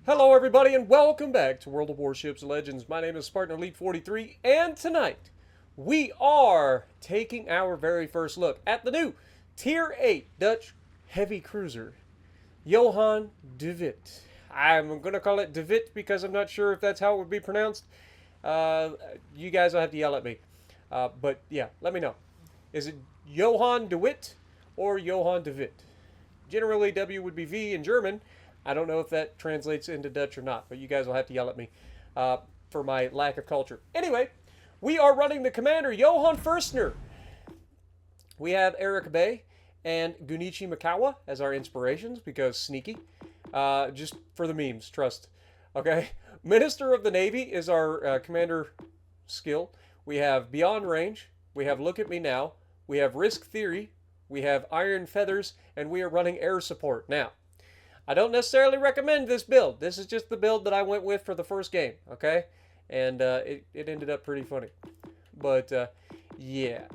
Hello everybody and welcome back to World of Warships Legends. My name is Spartan Elite 43 and tonight we are taking our very first look at the new Tier 8 Dutch heavy cruiser, Johan De Witt. I'm going to call it De Witt because I'm not sure if that's how it would be pronounced. You guys will have to yell at me. But yeah, let me know. Is it Johan De Witt or Johan De Witt? Generally, W would be V in German. I don't know if that translates into Dutch or not, but you guys will have to yell at me for my lack of culture. Anyway, we are running the commander, Johan Furstner. We have Eric Bay and Gunichi Mikawa as our inspirations because sneaky. Just for the memes, trust. Okay. Minister of the Navy is our commander skill. We have Beyond Range. We have Look at Me Now. We have Risk Theory. We have Iron Feathers. And we are running air support. Now, I don't necessarily recommend this build. This is just the build that I went with for the first game, okay? And it ended up pretty funny. But, yeah.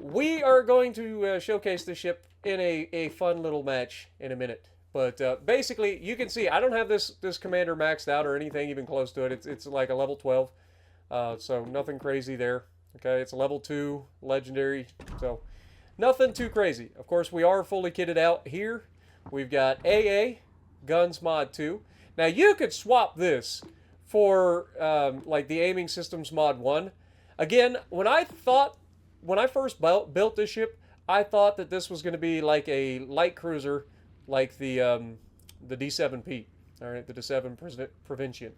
We are going to showcase the ship in a fun little match in a minute. But basically, you can see I don't have this commander maxed out or anything even close to it. It's like a level 12, so nothing crazy there. Okay, it's a level 2 legendary, so nothing too crazy. Of course, we are fully kitted out here. We've got AA, Guns Mod 2. Now, you could swap this for, like, the Aiming Systems Mod 1. Again, when I first built this ship, I thought that this was going to be like a light cruiser, like the D7P, all right, the D7 Prevention.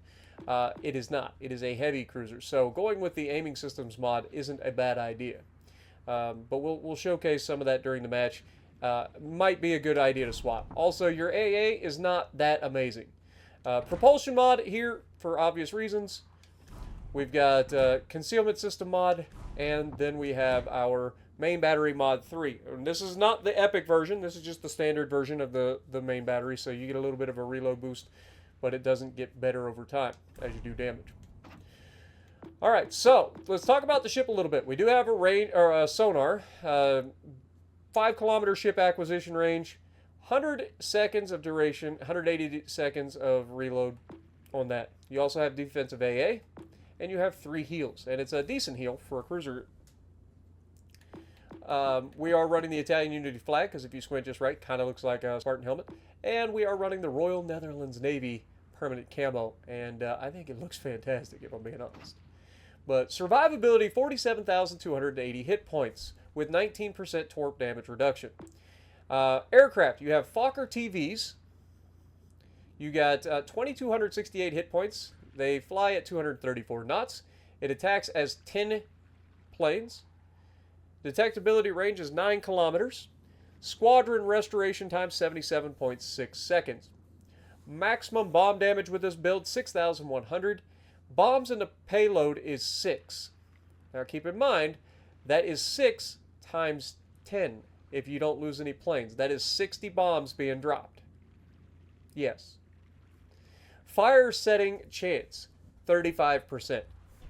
It is not. It is a heavy cruiser. So going with the Aiming Systems Mod isn't a bad idea. But we'll showcase some of that during the match. Might be a good idea to swap. Also, your AA is not that amazing. Propulsion mod here for obvious reasons. We've got concealment system mod, and then we have our main battery mod 3. And this is not the epic version. This is just the standard version of the main battery, so you get a little bit of a reload boost, but it doesn't get better over time as you do damage. All right, so let's talk about the ship a little bit. We do have a range or a sonar. 5-kilometer ship acquisition range, 100 seconds of duration, 180 seconds of reload on that. You also have defensive AA, and you have 3 heals, and it's a decent heal for a cruiser. We are running the Italian Unity flag, because if you squint just right, kind of looks like a Spartan helmet. And we are running the Royal Netherlands Navy permanent camo, and I think it looks fantastic, if I'm being honest. But survivability, 47,280 hit points, with 19% torp damage reduction. Aircraft, you have Fokker TVs. You got 2,268 hit points. They fly at 234 knots. It attacks as 10 planes. Detectability range is 9 kilometers. Squadron restoration time, 77.6 seconds. Maximum bomb damage with this build, 6,100. Bombs in the payload is 6. Now keep in mind, that is 6 times 10 if you don't lose any planes. That is 60 bombs being dropped. Yes. Fire setting chance, 35%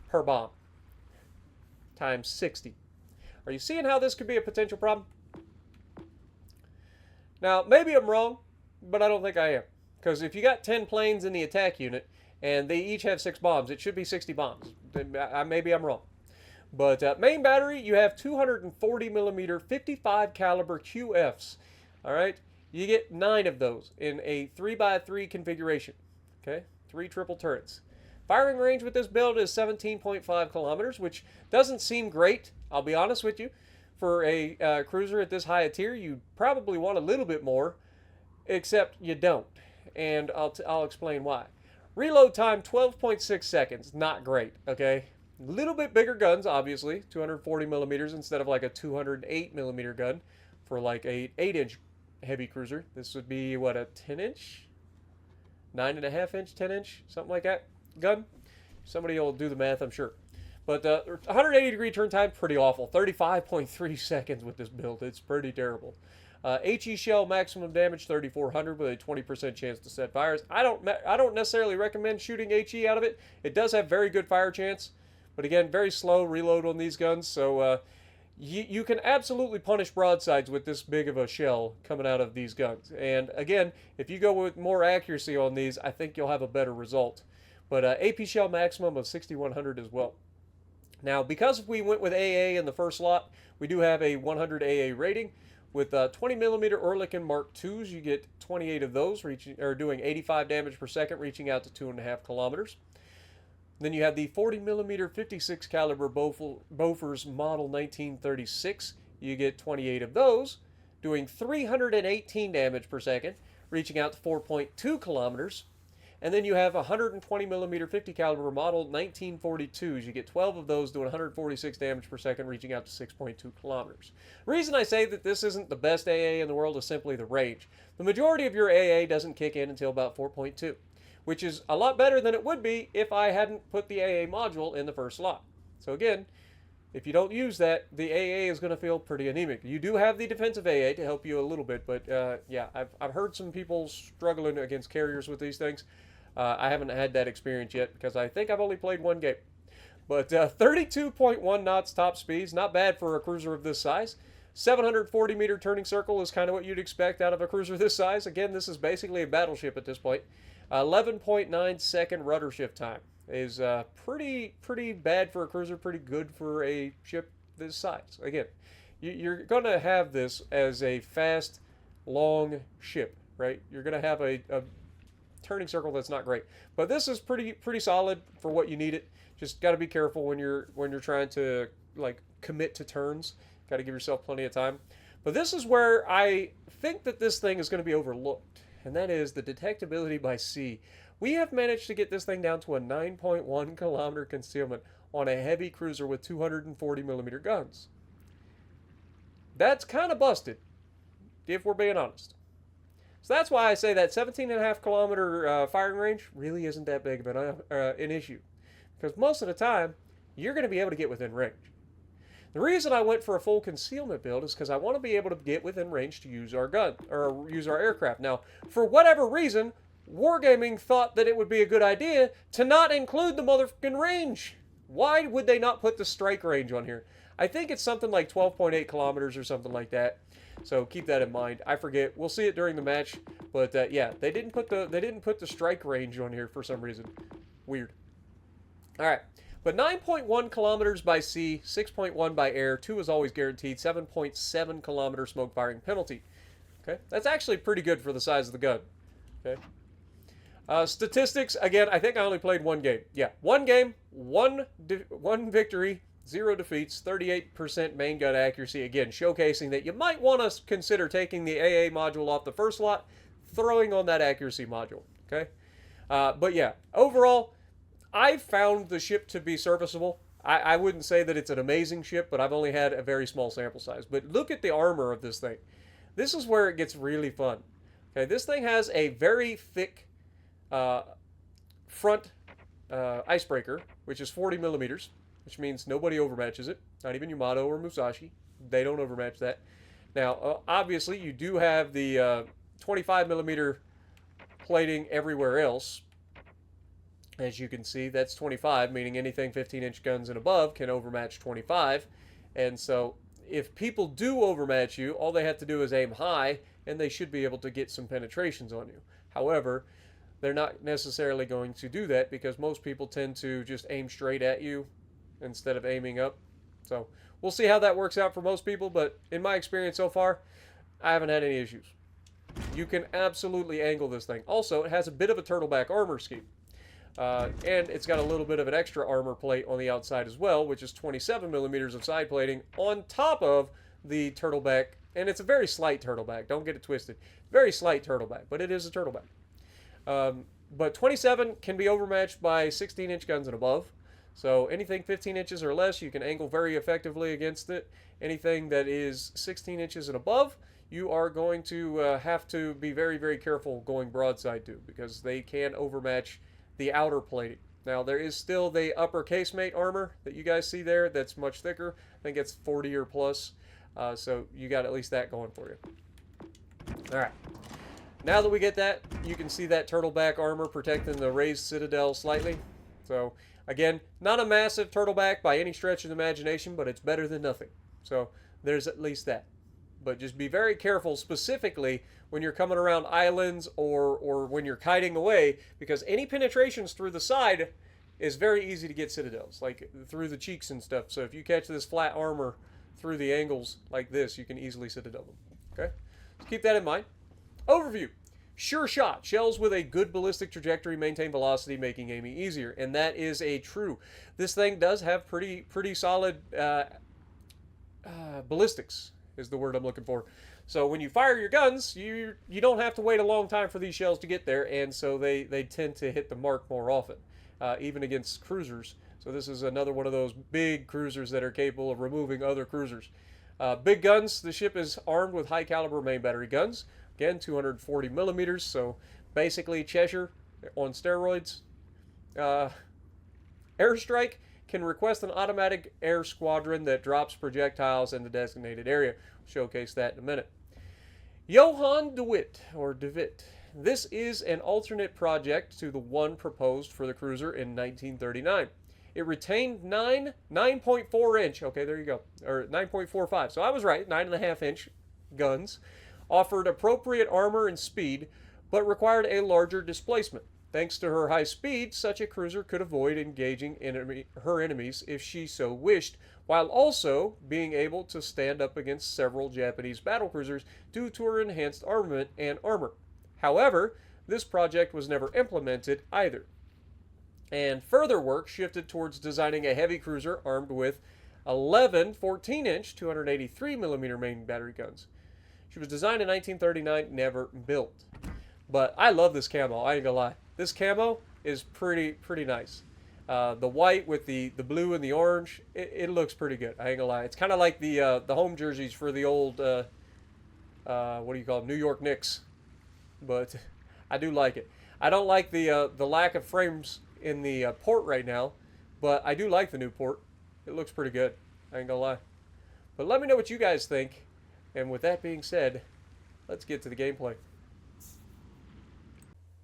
per bomb. Times 60. Are you seeing how this could be a potential problem? Now, maybe I'm wrong, but I don't think I am. Because if you got 10 planes in the attack unit, and they each have 6 bombs, it should be 60 bombs. Maybe I'm wrong. But main battery, you have 240 millimeter 55 caliber QFs. All right, you get 9 of those in a 3x3 configuration. Okay, 3 triple turrets. Firing range with this build is 17.5 kilometers, which doesn't seem great. I'll be honest with you. For a cruiser at this high a tier, you probably want a little bit more, except you don't, and I'll explain why. Reload time, 12.6 seconds. Not great. Okay. A little bit bigger guns, obviously, 240 millimeters instead of like a 208 millimeter gun for like a 8-inch heavy cruiser. This would be, what, a 10-inch? 9.5-inch, 10-inch, something like that gun. Somebody will do the math, I'm sure. But 180-degree turn time, pretty awful. 35.3 seconds with this build. It's pretty terrible. HE shell maximum damage, 3,400 with a 20% chance to set fires. I don't necessarily recommend shooting HE out of it. It does have very good fire chance. But again, very slow reload on these guns, so you can absolutely punish broadsides with this big of a shell coming out of these guns. And again, if you go with more accuracy on these, I think you'll have a better result. But AP shell maximum of 6,100 as well. Now, because we went with AA in the first lot, we do have a 100 AA rating. With 20 millimeter Oerlikon Mark IIs, you get 28 of those, doing 85 damage per second, reaching out to 2.5 kilometers. Then you have the 40 millimeter 56 caliber Bofors Model 1936. You get 28 of those, doing 318 damage per second, reaching out to 4.2 kilometers. And then you have 120 millimeter 50 caliber Model 1942s. You get 12 of those, doing 146 damage per second, reaching out to 6.2 kilometers. The reason I say that this isn't the best AA in the world is simply the range. The majority of your AA doesn't kick in until about 4.2, which is a lot better than it would be if I hadn't put the AA module in the first slot. So again, if you don't use that, the AA is going to feel pretty anemic. You do have the defensive AA to help you a little bit, but yeah, I've heard some people struggling against carriers with these things. I haven't had that experience yet because I think I've only played one game. But 32.1 knots top speeds, not bad for a cruiser of this size. 740 meter turning circle is kind of what you'd expect out of a cruiser this size. Again, this is basically a battleship at this point. 11.9 second rudder shift time is pretty bad for a cruiser, pretty good for a ship this size. Again, you're going to have this as a fast, long ship, right? You're going to have a turning circle that's not great, but this is pretty solid for what you need it. Just got to be careful when you're trying to like commit to turns. Got to give yourself plenty of time. But this is where I think that this thing is going to be overlooked, and that is the detectability by sea. We have managed to get this thing down to a 9.1 kilometer concealment on a heavy cruiser with 240 millimeter guns. That's kind of busted, if we're being honest. So that's why I say that 17.5 kilometer firing range really isn't that big of an issue. Because most of the time, you're going to be able to get within range. The reason I went for a full concealment build is because I want to be able to get within range to use our gun, or use our aircraft. Now, for whatever reason, Wargaming thought that it would be a good idea to not include the motherfucking range. Why would they not put the strike range on here? I think it's something like 12.8 kilometers or something like that. So keep that in mind. I forget. We'll see it during the match, but yeah, they didn't put the strike range on here for some reason. Weird. All right, but 9.1 kilometers by sea, 6.1 by air. 2 is always guaranteed. 7.7 kilometer smoke firing penalty. Okay, that's actually pretty good for the size of the gun. Okay. Statistics again. I think I only played one game. Yeah, one game, one victory. 0 defeats, 38% main gun accuracy. Again, showcasing that you might want to consider taking the AA module off the first lot, throwing on that accuracy module. Okay, but yeah, overall, I found the ship to be serviceable. I wouldn't say that it's an amazing ship, but I've only had a very small sample size. But look at the armor of this thing. This is where it gets really fun. Okay, this thing has a very thick front icebreaker, which is 40 millimeters. Which means nobody overmatches it. Not even Yamato or Musashi. They don't overmatch that. Now, obviously, you do have the 25 millimeter plating everywhere else. As you can see, that's 25, meaning anything 15-inch guns and above can overmatch 25. And so, if people do overmatch you, all they have to do is aim high, and they should be able to get some penetrations on you. However, they're not necessarily going to do that because most people tend to just aim straight at you instead of aiming up. So we'll see how that works out for most people, but in my experience so far, I haven't had any issues. You can absolutely angle this thing. Also, it has a bit of a turtleback armor scheme. And it's got a little bit of an extra armor plate on the outside as well, which is 27 millimeters of side plating on top of the turtleback. And it's a very slight turtleback. Don't get it twisted. Very slight turtleback, but it is a turtleback. But 27 can be overmatched by 16-inch guns and above. So anything 15 inches or less, you can angle very effectively against it. Anything that is 16 inches and above, you are going to have to be very, very careful going broadside to, because they can overmatch the outer plating. Now, there is still the upper casemate armor that you guys see there that's much thicker. I think it's 40 or plus. So you got at least that going for you. All right. Now that we get that, you can see that turtleback armor protecting the raised citadel slightly. So, again, not a massive turtleback by any stretch of the imagination, but it's better than nothing. So there's at least that. But just be very careful specifically when you're coming around islands or when you're kiting away, because any penetrations through the side is very easy to get citadels, like through the cheeks and stuff. So if you catch this flat armor through the angles like this, you can easily citadel them. Okay? So keep that in mind. Overview. Sure shot. Shells with a good ballistic trajectory maintain velocity, making aiming easier. And that is a true. This thing does have pretty solid ballistics is the word I'm looking for. So when you fire your guns, you don't have to wait a long time for these shells to get there, and so they tend to hit the mark more often, even against cruisers. So this is another one of those big cruisers that are capable of removing other cruisers. Big guns. The ship is armed with high caliber main battery guns. Again, 240 millimeters, so basically Cheshire on steroids. Airstrike can request an automatic air squadron that drops projectiles in the designated area. Showcase that in a minute. Johan De Witt, or De Witt. This is an alternate project to the one proposed for the cruiser in 1939. It retained 9.4 inch, okay, there you go, or 9.45, so I was right, 9.5 inch guns, offered appropriate armor and speed, but required a larger displacement. Thanks to her high speed, such a cruiser could avoid engaging her enemies if she so wished, while also being able to stand up against several Japanese battlecruisers due to her enhanced armament and armor. However, this project was never implemented either. And further work shifted towards designing a heavy cruiser armed with 11 14-inch 283 millimeter main battery guns. She was designed in 1939, never built. But I love this camo, I ain't gonna lie. This camo is pretty nice. The white with the blue and the orange, it looks pretty good, I ain't gonna lie. It's kind of like the home jerseys for the old, what do you call them, New York Knicks. But I do like it. I don't like the lack of frames in the port right now, but I do like the new port. It looks pretty good, I ain't gonna lie. But let me know what you guys think. And with that being said, let's get to the gameplay.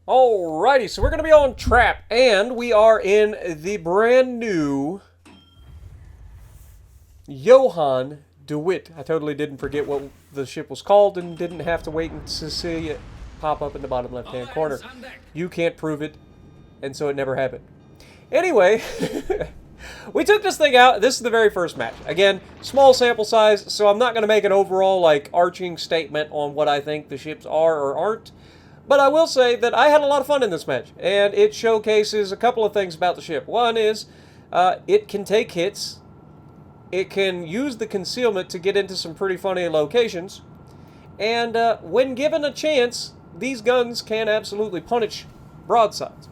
Alrighty, so we're going to be on Trap, and we are in the brand new Johan De Witt. I totally didn't forget what the ship was called and didn't have to wait to see it pop up in the bottom left-hand corner. You can't prove it, and so it never happened. Anyway, we took this thing out. This is the very first match. Again, small sample size, so I'm not going to make an overall, like, arching statement on what I think the ships are or aren't. But I will say that I had a lot of fun in this match, and it showcases a couple of things about the ship. One is, it can take hits, it can use the concealment to get into some pretty funny locations, and when given a chance, these guns can absolutely punish broadsides.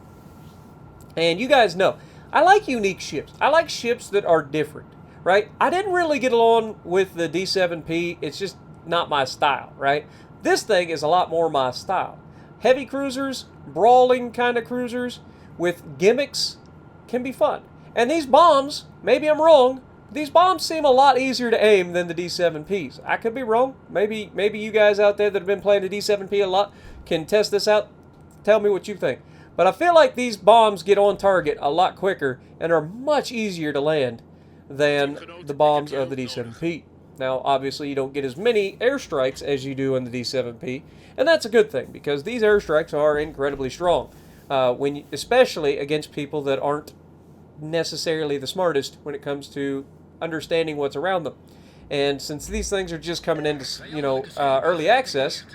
And you guys know, I like unique ships. I like ships that are different, right? I didn't really get along with the D7P, it's just not my style, right? This thing is a lot more my style. Heavy cruisers, brawling kind of cruisers with gimmicks can be fun. And these bombs, maybe I'm wrong, these bombs seem a lot easier to aim than the D7Ps. I could be wrong. Maybe you guys out there that have been playing the D7P a lot can test this out. Tell me what you think. But I feel like these bombs get on target a lot quicker and are much easier to land than the bombs of the D7P. Now, obviously, you don't get as many airstrikes as you do in the D7P, and that's a good thing, because these airstrikes are incredibly strong, especially against people that aren't necessarily the smartest when it comes to understanding what's around them. And since these things are just coming into, early access,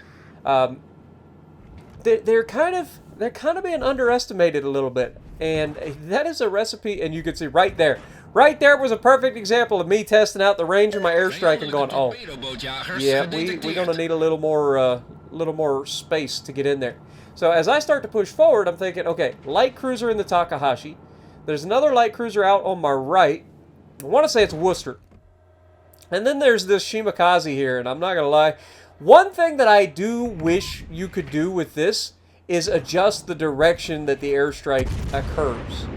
they're kind of being underestimated a little bit, and that is a recipe. And you can see right there. Right there was a perfect example of me testing out the range of my airstrike and going, oh, yeah, we're going to need a little more space to get in there. So as I start to push forward, I'm thinking, okay, light cruiser in the Takahashi. There's another light cruiser out on my right. I want to say it's Worcester. And then there's this Shimakaze here, and I'm not going to lie. One thing that I do wish you could do with this is adjust the direction that the airstrike occurs.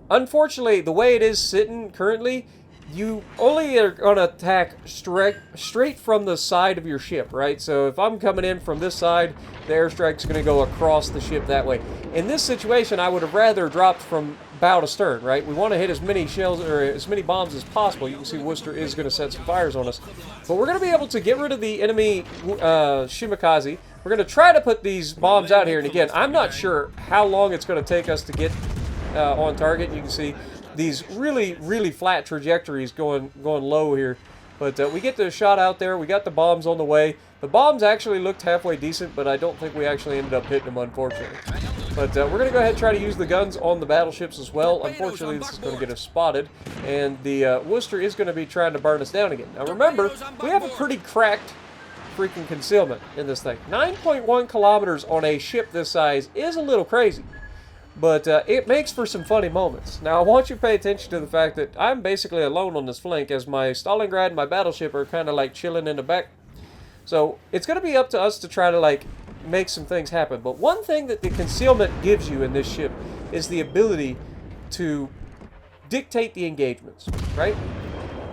Unfortunately, the way it is sitting currently, you only are going to attack straight from the side of your ship, right? So if I'm coming in from this side, the airstrike's going to go across the ship that way. In this situation, I would have rather dropped from bow to stern, right? We want to hit as many shells or as many bombs as possible. You can see Worcester is going to set some fires on us. But we're going to be able to get rid of the enemy Shimakaze. We're going to try to put these bombs out here. And again, I'm not sure how long it's going to take us to get on target. You can see these really flat trajectories going low here, but we get the shot out there. We got the bombs on the way. The bombs actually looked halfway decent, but I don't think we actually ended up hitting them, unfortunately. But we're going to go ahead and try to use the guns on the battleships as well. Unfortunately, this is going to get us spotted, and the Worcester is going to be trying to burn us down again. Now remember, we have a pretty cracked freaking concealment in this thing. 9.1 kilometers on a ship this size is a little crazy. But it makes for some funny moments. Now, I want you to pay attention to the fact that I'm basically alone on this flank as my Stalingrad and my battleship are kind of like chilling in the back. So, it's going to be up to us to try to like make some things happen. But one thing that the concealment gives you in this ship is the ability to dictate the engagements, right?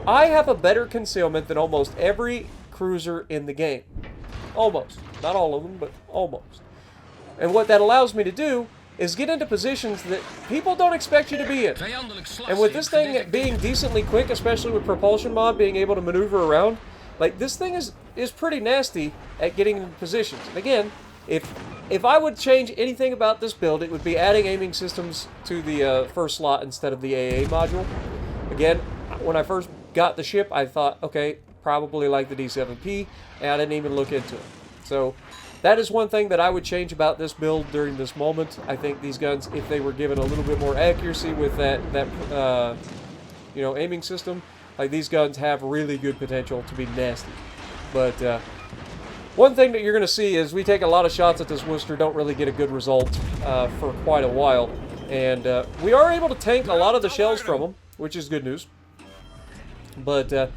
I have a better concealment than almost every cruiser in the game. Almost. Not all of them, but almost. And what that allows me to do is get into positions that people don't expect you to be in. And with this thing being decently quick, especially with propulsion mod being able to maneuver around, like this thing is pretty nasty at getting in positions. And again, if I would change anything about this build, it would be adding aiming systems to the first slot instead of the AA module. Again, when I first got the ship, I thought, okay, probably like the D7P, and I didn't even look into it. So that is one thing that I would change about this build during this moment. I think these guns, if they were given a little bit more accuracy with that you know, aiming system, like these guns have really good potential to be nasty. But one thing that you're going to see is we take a lot of shots at this Worcester, don't really get a good result for quite a while. And we are able to tank a lot of the shells from them, which is good news. But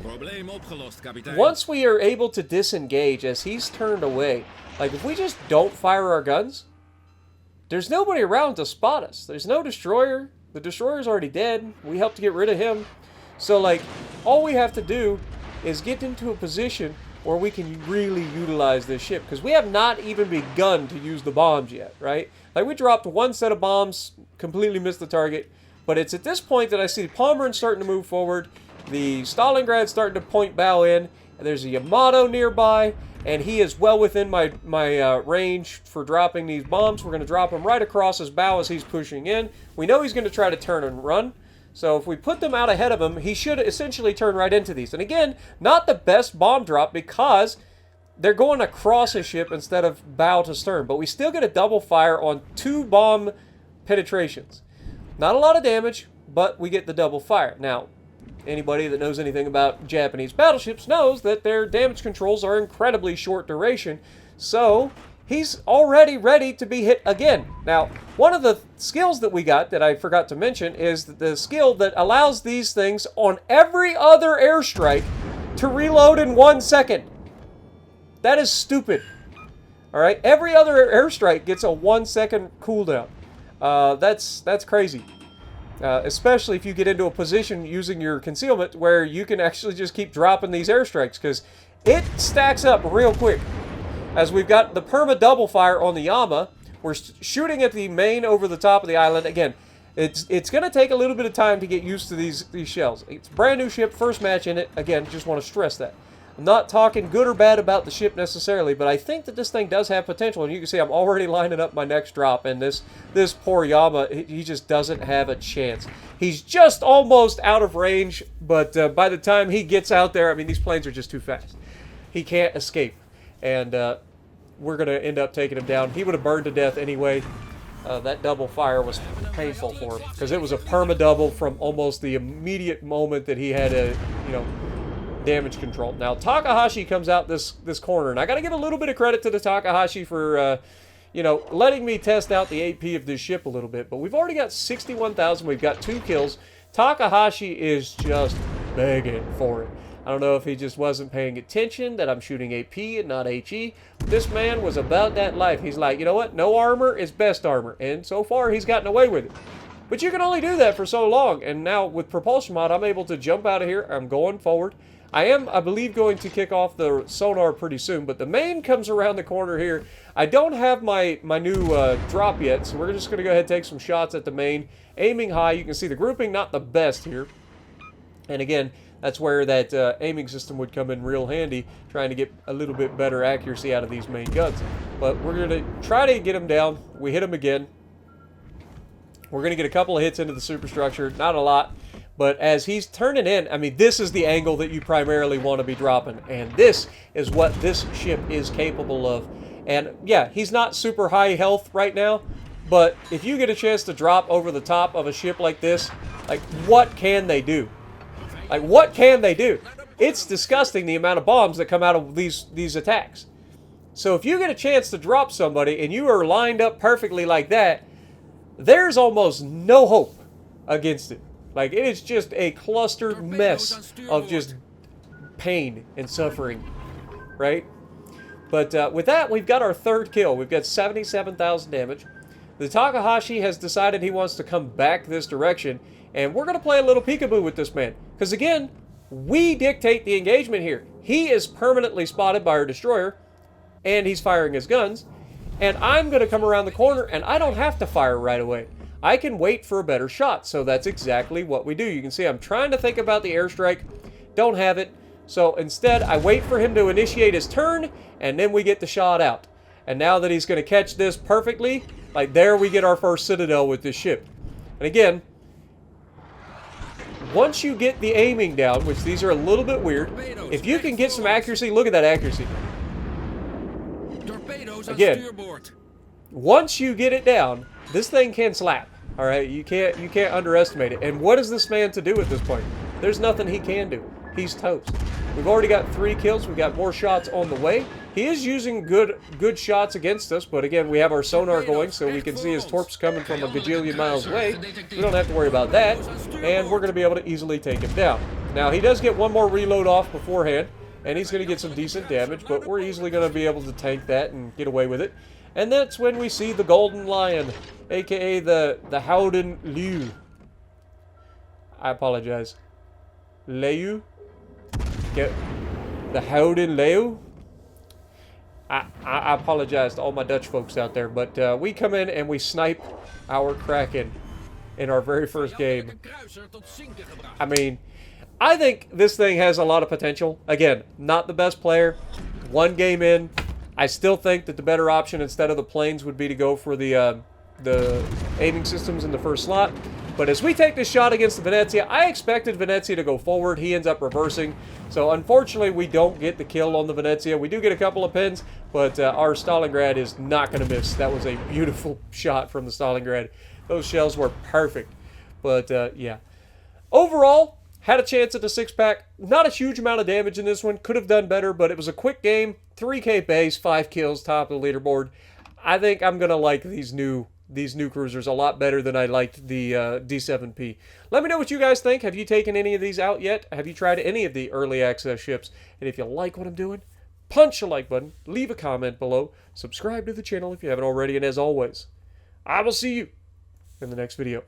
once we are able to disengage as he's turned away, like if we just don't fire our guns, there's nobody around to spot us. There's no destroyer. The destroyer's already dead. We helped to get rid of him. So like all we have to do is get into a position where we can really utilize this ship, because we have not even begun to use the bombs yet, right? Like we dropped one set of bombs, completely missed the target, but it's at this point that I see Pomerans starting to move forward. The Stalingrad's starting to point bow in, and there's a Yamato nearby, and he is well within my range for dropping these bombs. We're going to drop him right across his bow as he's pushing in. We know he's going to try to turn and run, so if we put them out ahead of him, he should essentially turn right into these. And again, not the best bomb drop because they're going across his ship instead of bow to stern, but we still get a double fire on 2 bomb penetrations. Not a lot of damage, but we get the double fire. Now, anybody that knows anything about Japanese battleships knows that their damage controls are incredibly short duration, so he's already ready to be hit again. Now, one of the skills that we got that I forgot to mention is the skill that allows these things on every other airstrike to reload in 1 second. That is stupid. Alright, every other airstrike gets a 1 second cooldown. That's crazy. Especially if you get into a position using your concealment where you can actually just keep dropping these airstrikes, because it stacks up real quick. As we've got the perma double fire on the Yama, we're shooting at the main over the top of the island. Again, it's going to take a little bit of time to get used to these shells. It's a brand new ship, first match in it. Again, just want to stress that. I'm not talking good or bad about the ship necessarily, but I think that this thing does have potential. And you can see I'm already lining up my next drop, and this poor Yama, he just doesn't have a chance. He's just almost out of range, but by the time he gets out there, I mean, these planes are just too fast. He can't escape, and we're going to end up taking him down. He would have burned to death anyway. That double fire was painful for him, because it was a perma double from almost the immediate moment that he had a, you know, damage control. Now Takahashi comes out this corner, and I got to give a little bit of credit to the Takahashi for you know, letting me test out the AP of this ship a little bit. But we've already got 61,000. We've got 2 kills. Takahashi is just begging for it. I don't know if he just wasn't paying attention that I'm shooting AP and not HE. This man was about that life. He's like, you know what? No armor is best armor, and so far he's gotten away with it. But you can only do that for so long. And now with propulsion mod, I'm able to jump out of here. I'm going forward. I am, I believe, going to kick off the sonar pretty soon. But the main comes around the corner here. I don't have my new drop yet, so we're just going to go ahead and take some shots at the main. Aiming high. You can see the grouping not the best here. And again, that's where that aiming system would come in real handy, trying to get a little bit better accuracy out of these main guns. But we're going to try to get him down. We hit him again. We're going to get a couple of hits into the superstructure. Not a lot. But as he's turning in, I mean, this is the angle that you primarily want to be dropping. And this is what this ship is capable of. And yeah, he's not super high health right now. But if you get a chance to drop over the top of a ship like this, like, what can they do? Like, what can they do? It's disgusting the amount of bombs that come out of these attacks. So if you get a chance to drop somebody and you are lined up perfectly like that, there's almost no hope against it. Like, it is just a clustered mess of just pain and suffering, right? But with that, we've got our third kill. We've got 77,000 damage. The Takahashi has decided he wants to come back this direction, and we're going to play a little peekaboo with this man. Because again, we dictate the engagement here. He is permanently spotted by our destroyer, and he's firing his guns. And I'm going to come around the corner, and I don't have to fire right away. I can wait for a better shot, so that's exactly what we do. You can see I'm trying to think about the airstrike. Don't have it. So instead, I wait for him to initiate his turn, and then we get the shot out. And now that he's going to catch this perfectly, like there we get our first citadel with this ship. And again, once you get the aiming down, which these are a little bit weird, if you can get some accuracy, look at that accuracy. Again, once you get it down, this thing can slap. All right, you can't underestimate it. And what is this man to do at this point? There's nothing he can do. He's toast. We've already got 3 kills. We've got more shots on the way. He is using good shots against us, but again, we have our sonar going, so we can see his torps coming from a gajillion miles away. We don't have to worry about that, and we're going to be able to easily take him down. Now, he does get one more reload off beforehand, and he's going to get some decent damage, but we're easily going to be able to tank that and get away with it. And that's when we see the Golden Lion, a.k.a. the Howden Liu. I apologize. Liu? Get the Howden Liu? I apologize to all my Dutch folks out there, but we come in and we snipe our Kraken in our very first game. I mean, I think this thing has a lot of potential. Again, not the best player. 1 game in. I still think that the better option instead of the planes would be to go for the aiming systems in the first slot. But as we take this shot against the Venezia, I expected Venezia to go forward. He ends up reversing. So unfortunately, we don't get the kill on the Venezia. We do get a couple of pins, but our Stalingrad is not going to miss. That was a beautiful shot from the Stalingrad. Those shells were perfect. But yeah. Overall, had a chance at the 6-pack. Not a huge amount of damage in this one. Could have done better, but it was a quick game. 3K base, 5 kills, top of the leaderboard. I think I'm going to like these new cruisers a lot better than I liked the D7P. Let me know what you guys think. Have you taken any of these out yet? Have you tried any of the early access ships? And if you like what I'm doing, punch the like button, leave a comment below, subscribe to the channel if you haven't already, and as always, I will see you in the next video.